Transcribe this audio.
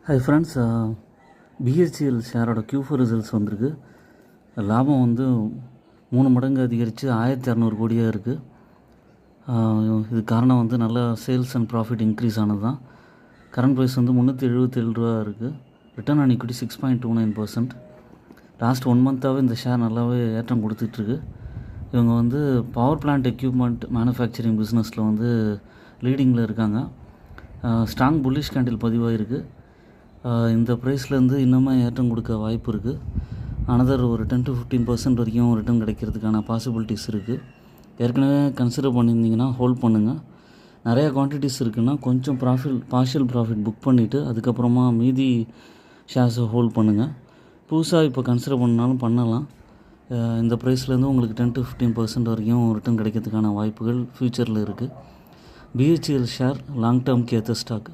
Hi friends, BHEL ஷேரோட Q4 results வந்திருக்கு. லாபம் வந்து 3 மடங்கு அதிகரித்து 1600 கோடியாக இருக்குது. இது காரணம் வந்து நல்ல சேல்ஸ் அண்ட் ப்ராஃபிட் இன்க்ரீஸ் ஆனது தான். கரண்ட் ப்ரைஸ் வந்து 377 ரூபா இருக்குது. Return on equity 6.29%. லாஸ்ட் 1 மந்த்தாகவே இந்த ஷேர் நல்லாவே ஏற்றம் கொடுத்துட்ருக்கு. இவங்க வந்து பவர் பிளான்ட் எக்யூப்மெண்ட் மேனுஃபேக்சரிங் பிஸ்னஸில் வந்து லீடிங்கில் இருக்காங்க. ஸ்ட்ராங் புல்லிஷ் கேண்டில் பதிவாகிருக்கு. இந்த ப்ரைஸ்லேருந்து இன்னுமே ஏற்றம் கொடுக்க வாய்ப்பு இருக்குது. அனதர் ஒரு 10 to 15% வரைக்கும் ரிட்டர்ன் கிடைக்கிறதுக்கான பாசிபிலிட்டிஸ் இருக்குது. ஏற்கனவே கன்சிடர் பண்ணியிருந்தீங்கன்னா ஹோல்ட் பண்ணுங்கள். நிறையா குவான்டிட்டிஸ் இருக்குன்னா கொஞ்சம் பார்ஷியல் ப்ராஃபிட் புக் பண்ணிவிட்டு அதுக்கப்புறமா மீதி ஷேர்ஸை ஹோல்ட் பண்ணுங்கள். புதுசாக இப்போ கன்சிடர் பண்ணாலும் பண்ணலாம். இந்த ப்ரைஸ்லேருந்து உங்களுக்கு 10 to 15% வரைக்கும் ரிட்டர்ன் கிடைக்கிறதுக்கான வாய்ப்புகள் ஃப்யூச்சரில் இருக்குது. பிஹெச்இஎல் ஷேர் லாங் டேர்ம்க்கு ஏற்ற ஸ்டாக்.